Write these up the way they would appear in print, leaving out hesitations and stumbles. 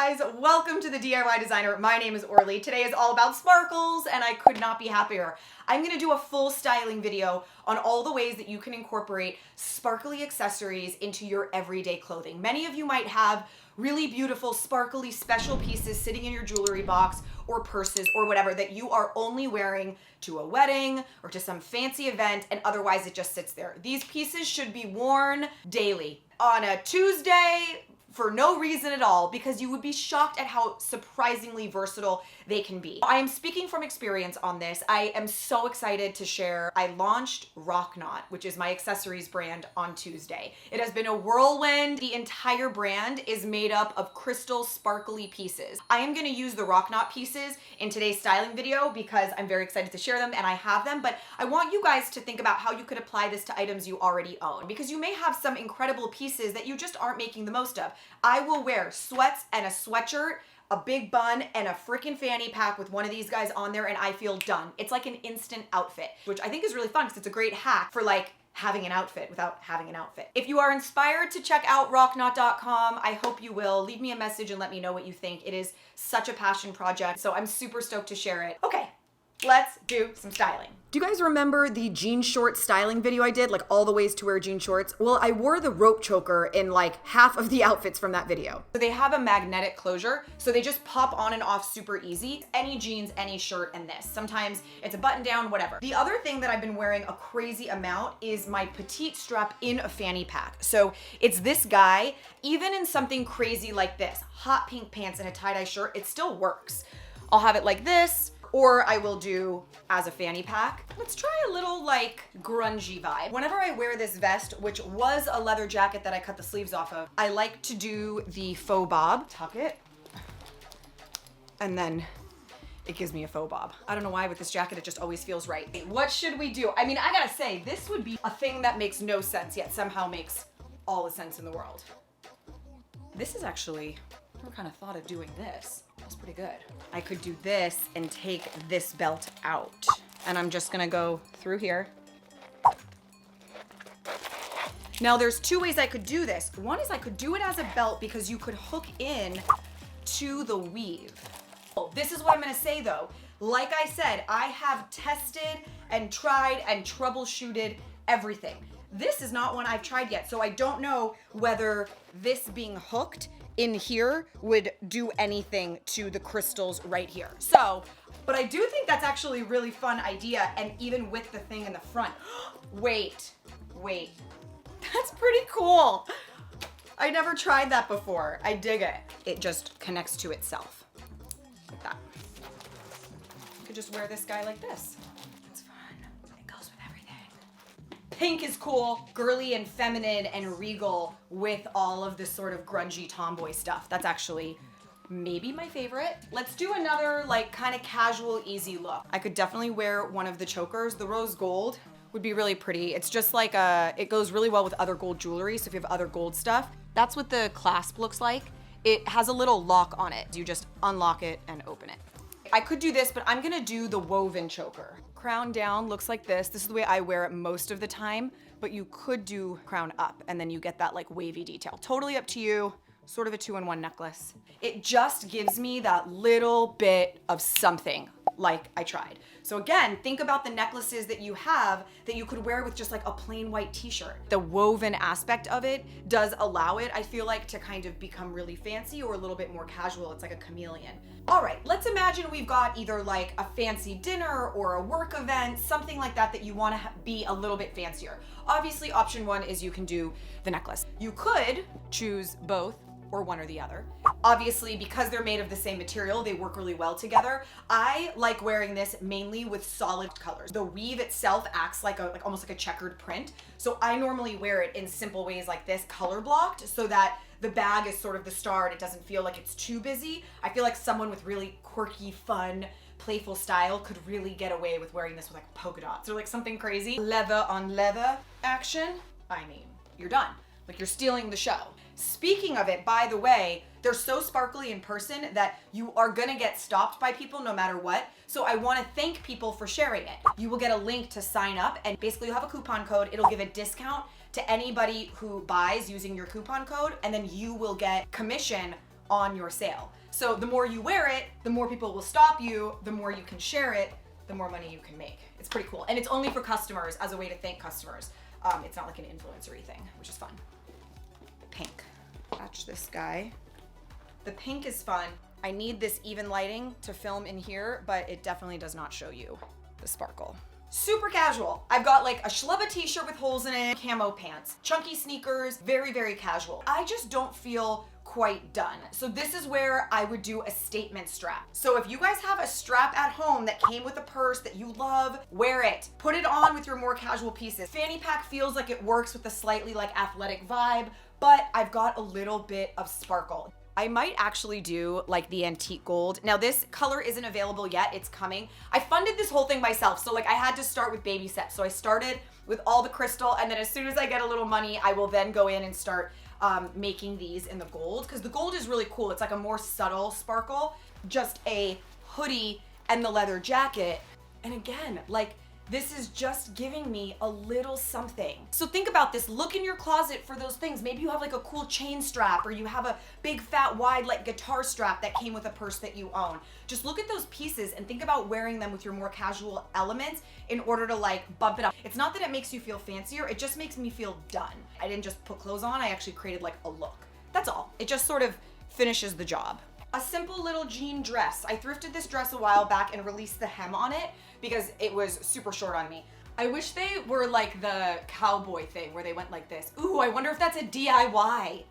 guys, welcome to the DIY Designer. My name is Orly. Today is all about sparkles and I could not be happier. I'm gonna do a full styling video on all the ways that you can incorporate sparkly accessories into your everyday clothing. Many of you might have really beautiful, sparkly, special pieces sitting in your jewelry box or purses or whatever that you are only wearing to a wedding or to some fancy event, and otherwise it just sits there. These pieces should be worn daily. On a Tuesday, for no reason at all, because you would be shocked at how surprisingly versatile they can be. I am speaking from experience on this. I am so excited to share. I launched ROCKNOT, which is my accessories brand, on Tuesday. It has been a whirlwind. The entire brand is made up of crystal sparkly pieces. I am gonna use the ROCKNOT pieces in today's styling video because I'm very excited to share them and I have them, but I want you guys to think about how you could apply this to items you already own, because you may have some incredible pieces that you just aren't making the most of. I will wear sweats and a sweatshirt, a big bun, and a freaking fanny pack with one of these guys on there, and I feel done. It's like an instant outfit, which I think is really fun because it's a great hack for like having an outfit without having an outfit. If you are inspired to check out ROCKNOT.com, I hope you will. Leave me a message and let me know what you think. It is such a passion project, so I'm super stoked to share it. Okay, let's do some styling. Do you guys remember the jean short styling video I did, like all the ways to wear jean shorts? Well, I wore the rope choker in like half of the outfits from that video. So they have a magnetic closure, so they just pop on and off super easy. Any jeans, any shirt, and this. Sometimes it's a button down, whatever. The other thing that I've been wearing a crazy amount is my petite strap in a fanny pack. So it's this guy, even in something crazy like this, hot pink pants and a tie-dye shirt, it still works. I'll have it like this, or I will do as a fanny pack. Let's try a little like grungy vibe. Whenever I wear this vest, which was a leather jacket that I cut the sleeves off of, I like to do the faux bob. Tuck it, and then it gives me a faux bob. I don't know why with this jacket, it just always feels right. What should we do? I mean, I gotta say, this would be a thing that makes no sense, yet somehow makes all the sense in the world. This is actually, I never kind of thought of doing this. That's pretty good. I could do this and take this belt out. And I'm just gonna go through here. Now there's two ways I could do this. One is I could do it as a belt because you could hook in to the weave. This is what I'm gonna say though. Like I said, I have tested and tried and troubleshooted everything. This is not one I've tried yet, so I don't know whether this being hooked in here would do anything to the crystals right here. So, but I do think that's actually a really fun idea, and even with the thing in the front. Wait, that's pretty cool. I never tried that before. I dig it. It just connects to itself, like that. You could just wear this guy like this. It's fun. It goes with everything. Pink is cool, girly and feminine and regal with all of this sort of grungy tomboy stuff. That's actually maybe my favorite. Let's do another like kind of casual, easy look. I could definitely wear one of the chokers. The rose gold would be really pretty. It's just like it goes really well with other gold jewelry. So if you have other gold stuff, that's what the clasp looks like. It has a little lock on it. You just unlock it and open it. I could do this, but I'm gonna do the woven choker. Crown down looks like this. This is the way I wear it most of the time, but you could do crown up and then you get that like wavy detail. Totally up to you. Sort of a 2-in-1 necklace. It just gives me that little bit of something like I tried. So again, think about the necklaces that you have that you could wear with just like a plain white t-shirt. The woven aspect of it does allow it, I feel like, to kind of become really fancy or a little bit more casual. It's like a chameleon. All right, let's imagine we've got either like a fancy dinner or a work event, something like that that you want to be a little bit fancier. Obviously, option one is you can do the necklace. You could choose both or one or the other. Obviously, because they're made of the same material, they work really well together. I like wearing this mainly with solid colors. The weave itself acts like almost like a checkered print. So I normally wear it in simple ways like this, color blocked, so that the bag is sort of the star and it doesn't feel like it's too busy. I feel like someone with really quirky, fun, playful style could really get away with wearing this with like polka dots or like something crazy. Leather on leather action. I mean, you're done. Like you're stealing the show. Speaking of it, by the way, they're so sparkly in person that you are gonna get stopped by people no matter what. So I wanna thank people for sharing it. You will get a link to sign up and basically you'll have a coupon code. It'll give a discount to anybody who buys using your coupon code, and then you will get commission on your sale. So the more you wear it, the more people will stop you, the more you can share it, the more money you can make. It's pretty cool. And it's only for customers as a way to thank customers. It's not like an influencer-y thing, which is fun. Pink. Match this guy. The pink is fun. I need this even lighting to film in here, but it definitely does not show you the sparkle. Super casual. I've got like a schlubba t-shirt with holes in it, camo pants, chunky sneakers, very, very casual. I just don't feel quite done. So this is where I would do a statement strap. So if you guys have a strap at home that came with a purse that you love, wear it. Put it on with your more casual pieces. Fanny pack feels like it works with a slightly like athletic vibe, but I've got a little bit of sparkle. I might actually do like the antique gold. Now this color isn't available yet, it's coming. I funded this whole thing myself, so like I had to start with baby steps. So I started with all the crystal, and then as soon as I get a little money, I will then go in and start making these in the gold, because the gold is really cool. It's like a more subtle sparkle, just a hoodie and the leather jacket. And again, like this is just giving me a little something. So think about this, look in your closet for those things. Maybe you have like a cool chain strap, or you have a big fat wide like guitar strap that came with a purse that you own. Just look at those pieces and think about wearing them with your more casual elements in order to like bump it up. It's not that it makes you feel fancier, it just makes me feel done. I didn't just put clothes on, I actually created like a look. That's all. It just sort of finishes the job. A simple little jean dress. I thrifted this dress a while back and released the hem on it because it was super short on me. I wish they were like the cowboy thing where they went like this. Ooh, I wonder if that's a DIY.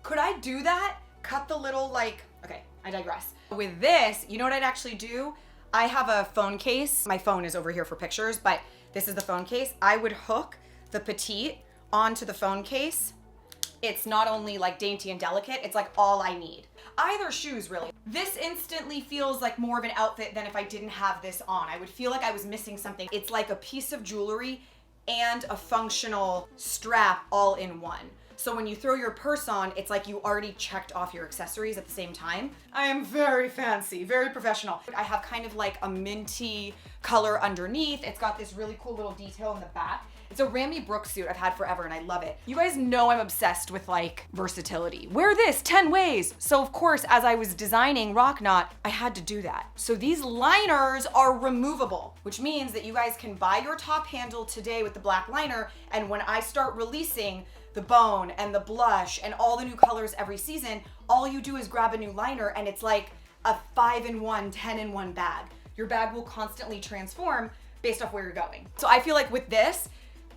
Could I do that? Cut the little like, okay, I digress. With this, you know what I'd actually do? I have a phone case. My phone is over here for pictures, but this is the phone case. I would hook the petite onto the phone case. It's not only like dainty and delicate, it's like all I need. Either shoes really. This instantly feels like more of an outfit than if I didn't have this on. I would feel like I was missing something. It's like a piece of jewelry and a functional strap all in one. So when you throw your purse on, it's like you already checked off your accessories at the same time. I am very fancy, very professional. I have kind of like a minty color underneath. It's got this really cool little detail in the back. It's a Rami Brooks suit I've had forever and I love it. You guys know I'm obsessed with like versatility. Wear this 10 ways. So of course, as I was designing ROCKNOT, I had to do that. So these liners are removable, which means that you guys can buy your top handle today with the black liner, and when I start releasing the bone and the blush and all the new colors every season, all you do is grab a new liner and it's like a 5-in-1, 10-in-1 bag. Your bag will constantly transform based off where you're going. So I feel like with this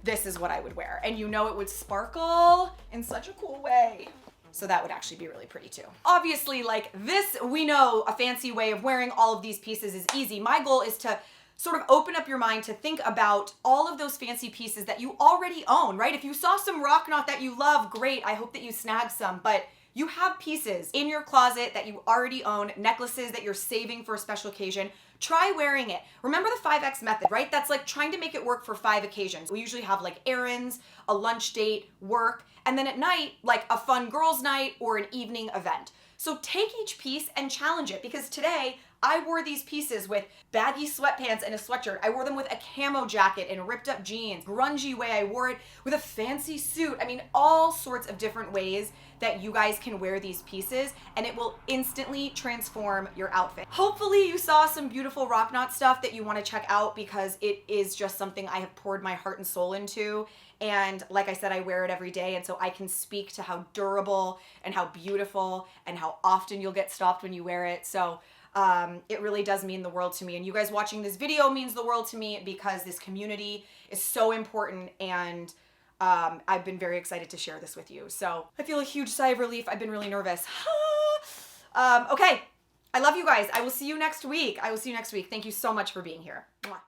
is what I would wear. And you know it would sparkle in such a cool way. So that would actually be really pretty too. Obviously, like this, we know a fancy way of wearing all of these pieces is easy. My goal is to sort of open up your mind to think about all of those fancy pieces that you already own, right? If you saw some ROCKNOT that you love, great, I hope that you snag some, but you have pieces in your closet that you already own, necklaces that you're saving for a special occasion. Try wearing it. Remember the 5X method, right? That's like trying to make it work for 5 occasions. We usually have like errands, a lunch date, work, and then at night, like a fun girls' night or an evening event. So take each piece and challenge it, because today I wore these pieces with baggy sweatpants and a sweatshirt. I wore them with a camo jacket and ripped up jeans, grungy way. I wore it with a fancy suit. I mean, all sorts of different ways that you guys can wear these pieces and it will instantly transform your outfit. Hopefully you saw some beautiful ROCKNOT stuff that you want to check out, because it is just something I have poured my heart and soul into. And like I said, I wear it every day, and so I can speak to how durable and how beautiful and how often you'll get stopped when you wear it. So it really does mean the world to me, and you guys watching this video means the world to me, because this community is so important, and I've been very excited to share this with you. So I feel a huge sigh of relief. I've been really nervous. Okay, I love you guys. I will see you next week. Thank you so much for being here. Mwah.